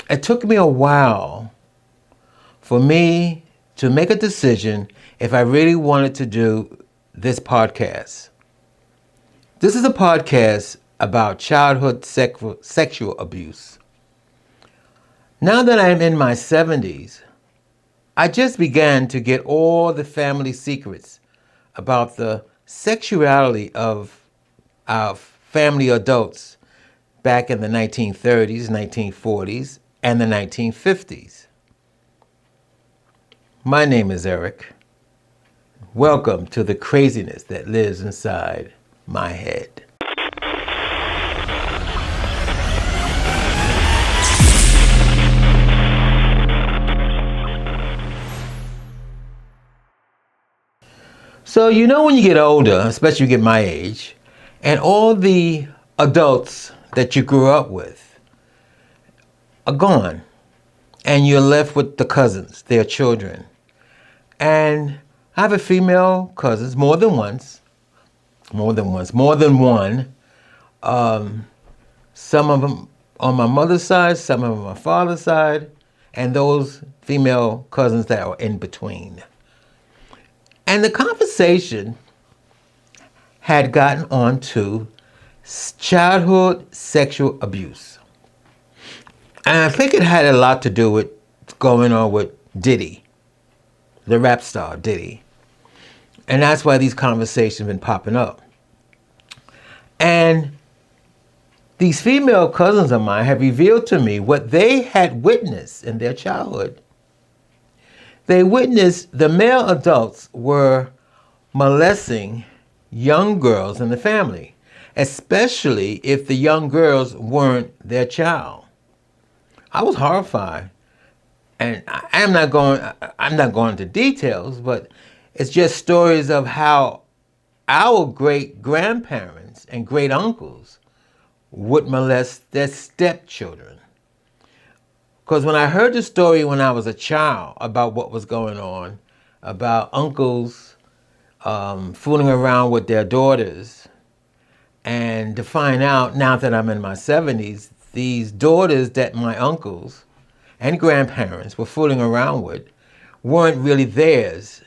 it took me a while for me to make a decision if I really wanted to do this podcast. This is a podcast about childhood sexual abuse. Now that I'm in my 70s, I just began to get all the family secrets about the sexuality of our family adults back in the 1930s, 1940s, and the 1950s. My name is Eric. Welcome to the craziness that lives inside my head. So when you get older, especially you get my age, and all the adults that you grew up with are gone, and you're left with the cousins, their children. And I have a female cousins, more than one. Some of them on my mother's side, some of them on my father's side, and those female cousins that are in between. And the conversation had gotten on to childhood sexual abuse. And I think it had a lot to do with going on with Diddy, the rap star Diddy. And that's why these conversations have been popping up. And these female cousins of mine have revealed to me what they had witnessed in their childhood. They witnessed the male adults were molesting young girls in the family, especially if the young girls weren't their child. I was horrified. And I'm not going into details, but it's just stories of how our great grandparents and great uncles would molest their stepchildren. Because when I heard the story when I was a child about what was going on, about uncles fooling around with their daughters, and to find out now that I'm in my 70s, these daughters that my uncles and grandparents were fooling around with weren't really theirs.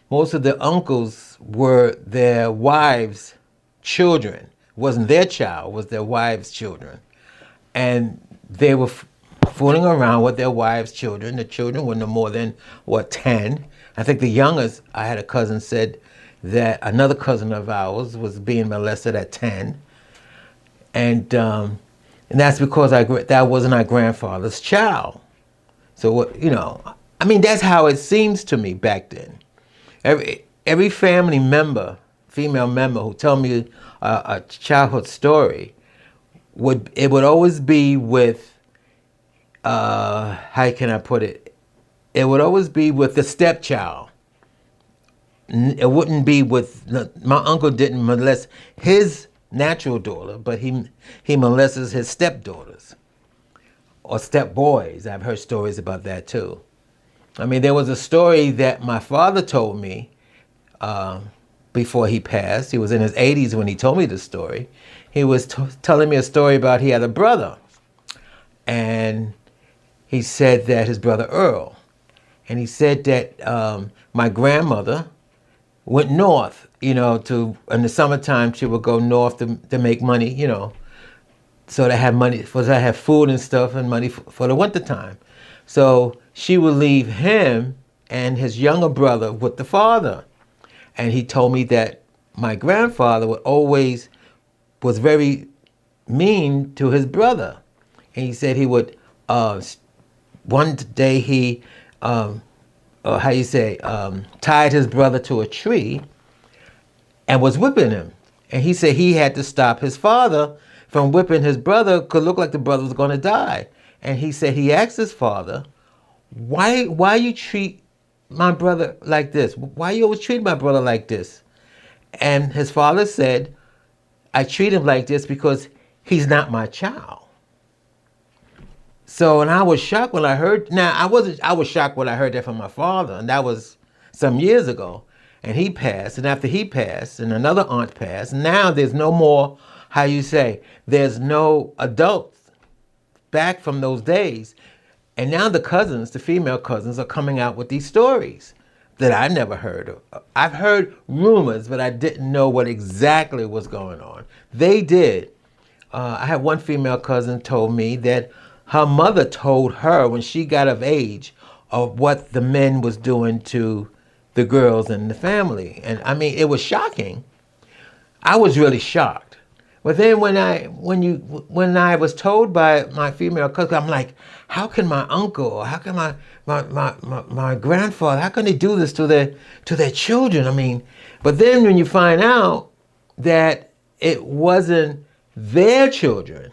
Most of the uncles were their wives' children. It wasn't their child, it was their wives' children. And they were fooling around with their wives' children. The children were no more than, 10? I think the youngest, I had a cousin said that another cousin of ours was being molested at 10. And that's because that wasn't our grandfather's child. So, that's how it seems to me back then. Every family member, female member who tell me a childhood story, would always be with, how can I put it? It would always be with the stepchild. It wouldn't be with, my uncle didn't molest his natural daughter, but he molested his stepdaughters or stepboys. I've heard stories about that too. There was a story that my father told me before he passed. He was in his 80s when he told me the story. He was telling me a story about he had a brother, and he said that his brother Earl, and he said that my grandmother went north, in the summertime she would go north to make money, so they have money, for to have food and stuff and money for the winter time. So she would leave him and his younger brother with the father. And he told me that my grandfather was very mean to his brother. And he said he would, one day he, tied his brother to a tree and was whipping him. And he said he had to stop his father from whipping his brother, could look like the brother was going to die. And he said he asked his father, why you treat my brother like this? Why you always treat my brother like this? And his father said, I treat him like this because he's not my child. So, and I was shocked when I heard, I was shocked when I heard that from my father, and that was some years ago. And he passed, and after he passed, and another aunt passed, now there's no more, there's no adults back from those days And now the cousins, the female cousins, are coming out with these stories that I never heard of. I've heard rumors, but I didn't know what exactly was going on. They did. I had one female cousin told me that her mother told her when she got of age of what the men was doing to the girls in the family. And I mean, it was shocking. I was really shocked. But then when I was told by my female cousin, I'm like, how can my uncle, or how can my grandfather, how can they do this to their children? I mean, but then when you find out that it wasn't their children,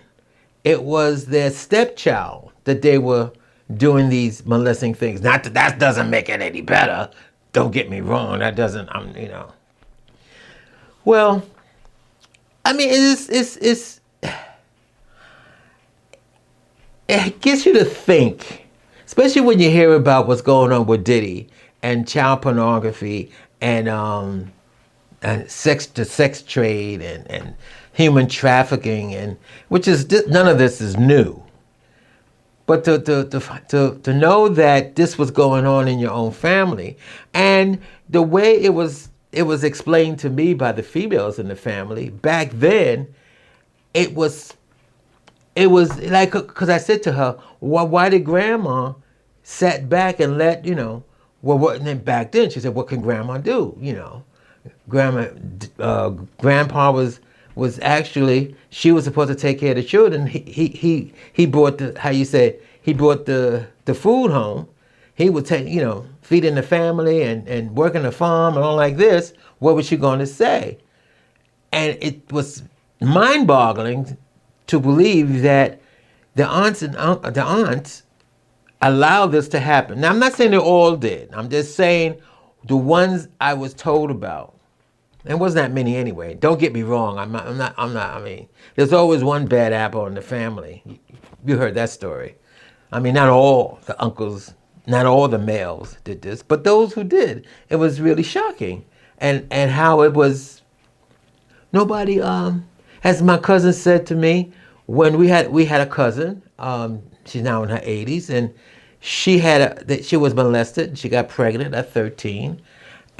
it was their stepchild that they were doing these molesting things. Not that that doesn't make it any better. Don't get me wrong. That doesn't, Well, I mean, it gets you to think, especially when you hear about what's going on with Diddy and child pornography and sex trade and human trafficking, and which is none of this is new. But to know that this was going on in your own family, and the way it was explained to me by the females in the family back then, it was like, because I said to her, why did grandma sat back and let, and then back then she said, what can grandma do? Grandpa was actually, she was supposed to take care of the children. He brought he brought the food home. He would take, feeding the family and working the farm and all like this. What was she going to say? And it was mind-boggling to believe that the aunts allowed this to happen. Now, I'm not saying they all did. I'm just saying the ones I was told about. There wasn't that many anyway. Don't get me wrong. I'm not. I mean, there's always one bad apple in the family. You heard that story. I mean, not all the uncles, not all the males did this, but those who did, it was really shocking. And how it was. Nobody. As my cousin said to me, when we had a cousin. She's now in her 80s, and she was molested. She got pregnant at 13.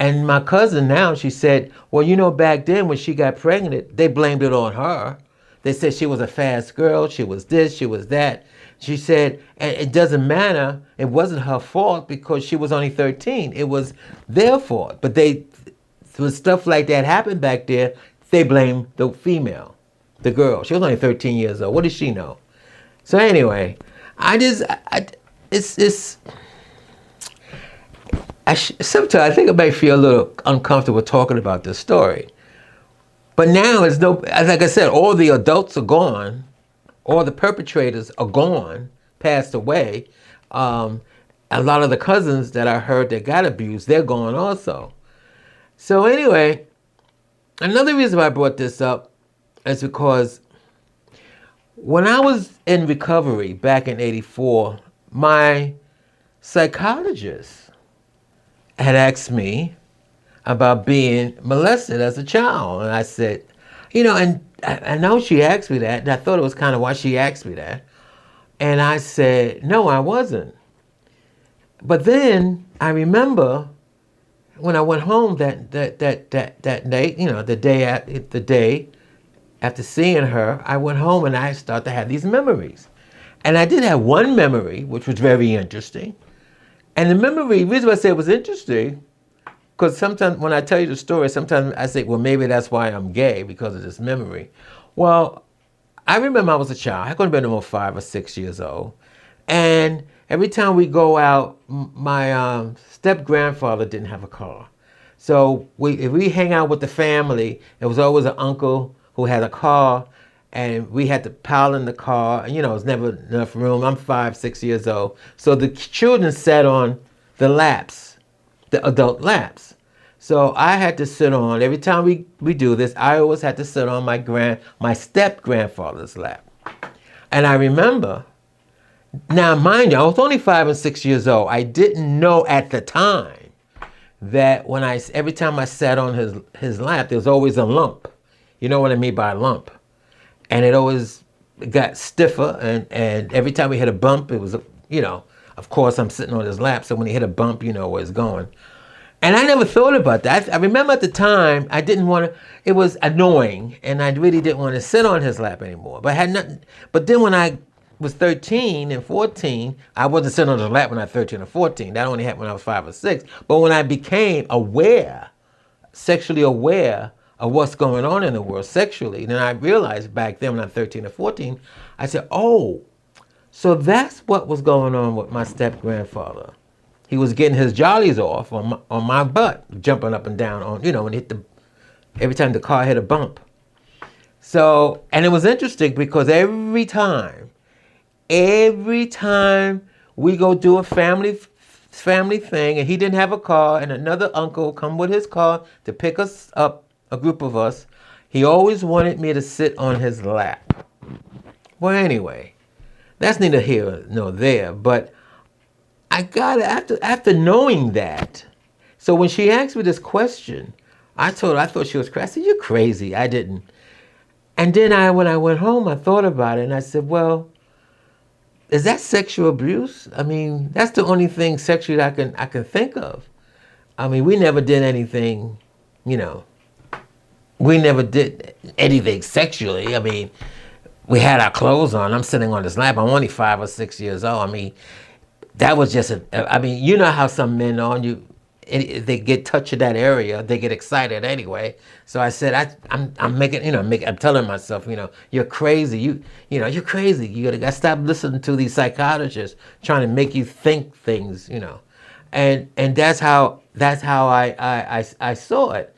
And my cousin now, she said, well, back then when she got pregnant, they blamed it on her. They said she was a fast girl, she was this, she was that. She said, and it doesn't matter, it wasn't her fault because she was only 13. It was their fault. But when stuff like that happened back there, they blamed the female, the girl. She was only 13 years old. What does she know? So anyway, sometimes I think I might feel a little uncomfortable talking about this story. But now like I said, all the adults are gone, all the perpetrators are gone, passed away. A lot of the cousins that I heard that got abused, they're gone also. So anyway, another reason why I brought this up is because when I was in recovery back in '84, my psychologist had asked me about being molested as a child. And I said, and I know she asked me that, and I thought it was kind of why she asked me that. And I said, no, I wasn't. But then I remember when I went home that night, the day after seeing her, I went home and I started to have these memories. And I did have one memory, which was very interesting. And the reason why I say it was interesting, because sometimes when I tell you the story, sometimes I say, well, maybe that's why I'm gay, because of this memory. Well, I remember I was a child. I could have been about 5 or 6 years old. And every time we go out, my step-grandfather didn't have a car. So if we hang out with the family, there was always an uncle who had a car, and we had to pile in the car. And, it was never enough room. I'm 5, 6 years old. So the children sat on the laps, the adult laps. So I had to sit on, every time we do this, I always had to sit on my step-grandfather's lap. And I remember, now mind you, I was only 5 and 6 years old. I didn't know at the time that every time I sat on his lap, there was always a lump. You know what I mean by a lump. And it always got stiffer, and every time we hit a bump, it was of course I'm sitting on his lap, so when he hit a bump, you know where it's going. And I never thought about that. I remember at the time I didn't want to. It was annoying, and I really didn't want to sit on his lap anymore. But I had nothing. But then when I was 13 and 14, I wasn't sitting on his lap when I was 13 or 14. That only happened when I was 5 or 6. But when I became aware, sexually aware of what's going on in the world sexually, then I realized back then when I was 13 or 14, I said, "Oh, so that's what was going on with my step grandfather." He was getting his jollies off on my butt, jumping up and down on, when it hit every time the car hit a bump. So, and it was interesting because every time we go do a family thing, and he didn't have a car, and another uncle come with his car to pick us up, a group of us, he always wanted me to sit on his lap. Well, anyway, that's neither here nor there, but I got it after knowing that. So when she asked me this question, I told her I thought she was crazy. I said, "You're crazy." I didn't. And then when I went home, I thought about it, and I said, "Well, is that sexual abuse? I mean, that's the only thing sexually I can think of. I mean, we never did anything, we never did anything sexually. I mean, we had our clothes on. I'm sitting on his lap. I'm only 5 or 6 years old. I mean, that was just you know how some men are, they get touch of that area, they get excited anyway. So I said, I'm making, I'm telling myself, you're crazy. You're crazy. You gotta stop listening to these psychologists trying to make you think things, and that's how I saw it.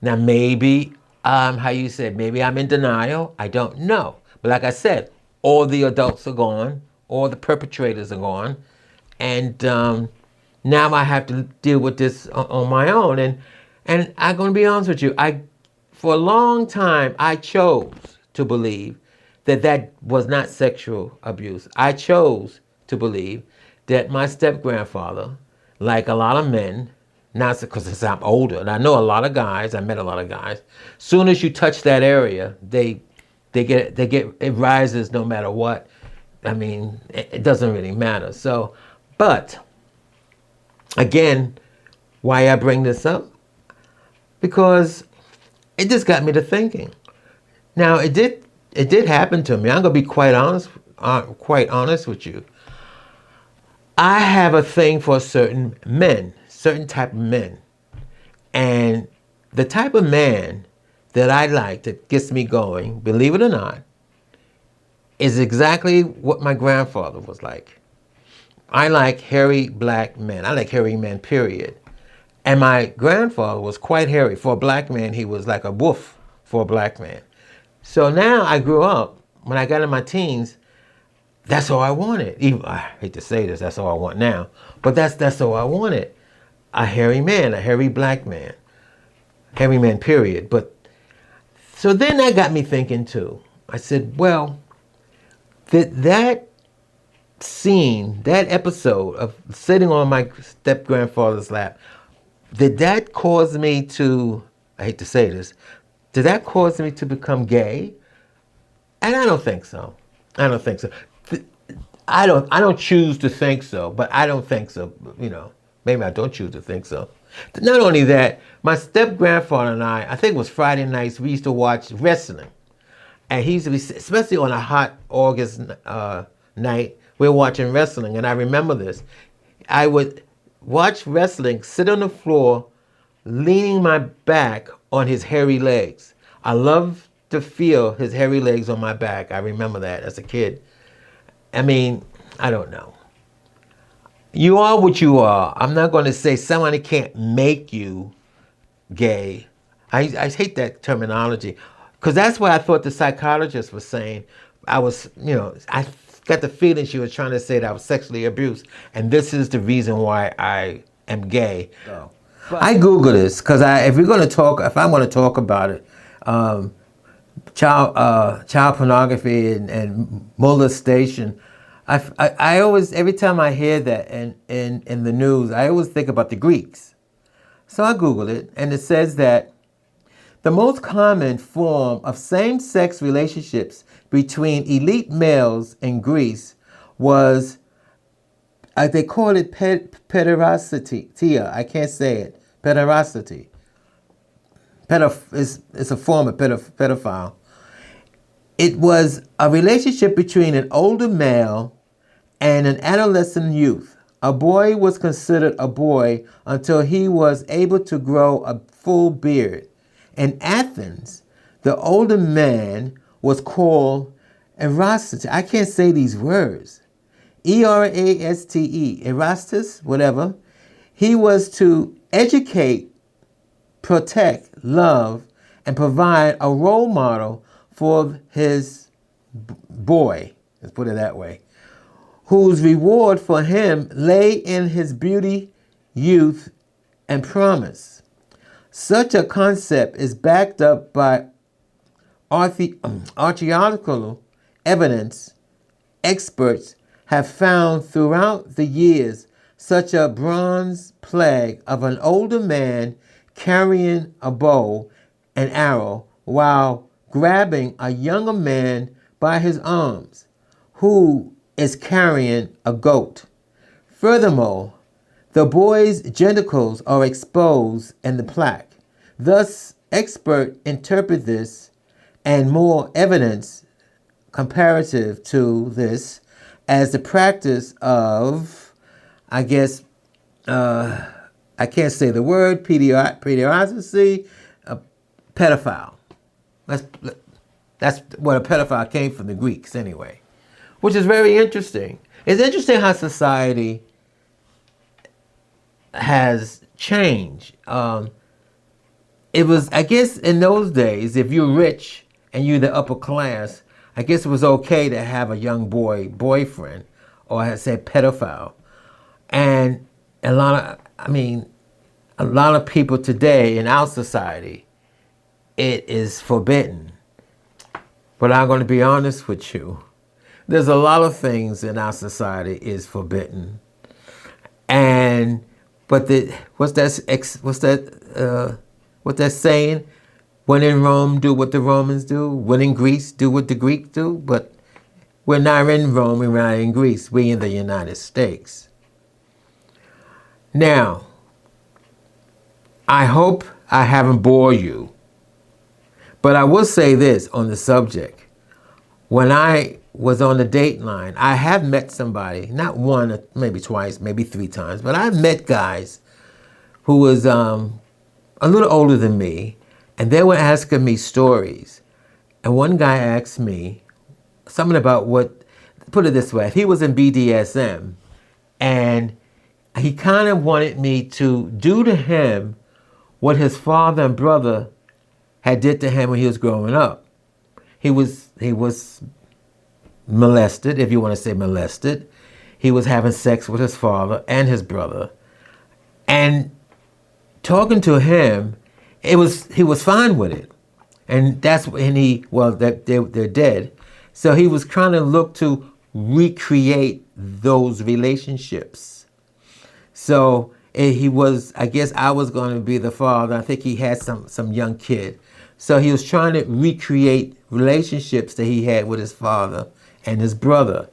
Now maybe, how you said, maybe I'm in denial. I don't know. But like I said, all the adults are gone, all the perpetrators are gone. And now I have to deal with this on my own. And I'm going to be honest with you. For a long time, I chose to believe that was not sexual abuse. I chose to believe that my step-grandfather, like a lot of men, not because I'm older, and I know a lot of guys, I met a lot of guys, soon as you touch that area, it rises no matter what. I mean, it doesn't really matter. So, but again, why I bring this up? Because it just got me to thinking. Now, it did happen to me. I'm gonna be quite honest with you. I have a thing for certain type of men, and the type of man that I like that gets me going, believe it or not, is exactly what my grandfather was like. I like hairy black men. I like hairy men, period. And my grandfather was quite hairy. For a black man, he was like a wolf for a black man. So now I grew up, when I got in my teens, that's all I wanted. Even, I hate to say this, that's all I want now. But that's all I wanted. A hairy man, a hairy black man. Hairy man, period. But so then that got me thinking too. I said, well, that scene, that episode of sitting on my step-grandfather's lap, did that cause me to, I hate to say this, did that cause me to become gay? And I don't think so. I don't think so. I don't choose to think so, but I don't think so. Maybe I don't choose to think so. Not only that, my step-grandfather and I think it was Friday nights, we used to watch wrestling. And he used to be, especially on a hot August night, we were watching wrestling. And I remember this. I would watch wrestling, sit on the floor, leaning my back on his hairy legs. I love to feel his hairy legs on my back. I remember that as a kid. I mean, I don't know. You are what you are. I'm not going to say somebody can't make you gay. I hate that terminology, because that's what I thought the psychologist was saying. I got the feeling she was trying to say that I was sexually abused, and this is the reason why I am gay. Oh. I Google this because if I'm going to talk about it, child pornography and molestation, I always, every time I hear that in the news, I always think about the Greeks. So I Googled it, and it says that the most common form of same-sex relationships between elite males in Greece was They call it pederasty. Tia, I can't say it. Pederasty. It's a form of pedophile. It was a relationship between an older male and an adolescent youth. A boy was considered a boy until he was able to grow a full beard. In Athens, the older man was called Erastes. I can't say these words. Eraste, Erastus, whatever. He was to educate, protect, love, and provide a role model for his boy, let's put it that way, whose reward for him lay in his beauty, youth, and promise. Such a concept is backed up by archaeological evidence. Experts have found throughout the years such a bronze plaque of an older man carrying a bow and arrow while grabbing a younger man by his arms, who is carrying a goat. Furthermore, the boy's genitals are exposed in the plaque. Thus, experts interpret this and more evidence comparative to this as the practice of, I guess, I can't say the word, pederasty, a pedophile. That's what a pedophile came from, the Greeks anyway, which is very interesting. It's interesting how society has changed. It was, I guess, in those days, if you're rich and you're the upper class, I guess it was okay to have a young boyfriend, or I say pedophile. And a lot of people today in our society, it is forbidden. But I'm going to be honest with you. There's a lot of things in our society is forbidden. But what's that saying? When in Rome, do what the Romans do. When in Greece, do what the Greeks do. But we're not in Rome, we're not in Greece. We're in the United States. Now, I hope I haven't bored you. But I will say this on the subject. When I was on the date line, I have met somebody, not one, maybe twice, maybe 3 times, but I've met guys who was a little older than me, and they were asking me stories. And one guy asked me something about put it this way, if he was in BDSM, and he kind of wanted me to do to him what his father and brother had did to him when he was growing up. He was molested, if you want to say molested. He was having sex with his father and his brother. And talking to him, he was fine with it. And that's when they're dead. So he was trying to look to recreate those relationships. So I guess I was going to be the father. I think he had some young kid. So he was trying to recreate relationships that he had with his father and his brother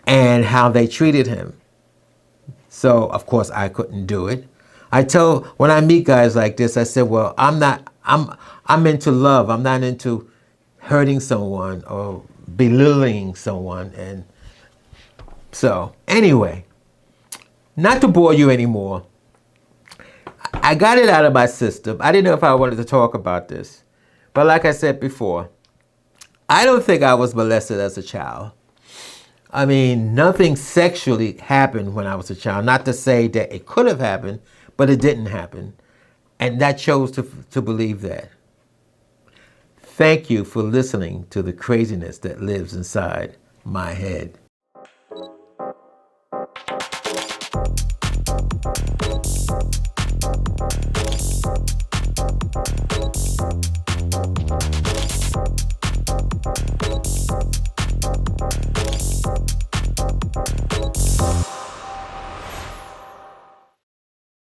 and how they treated him. So, of course, I couldn't do it. When I meet guys like this, I said, well, I'm into love. I'm not into hurting someone or belittling someone. And so, anyway, not to bore you anymore, I got it out of my system. I didn't know if I wanted to talk about this. But like I said before, I don't think I was molested as a child. I mean, nothing sexually happened when I was a child. Not to say that it could have happened, but it didn't happen. And I chose to believe that. Thank you for listening to the craziness that lives inside my head.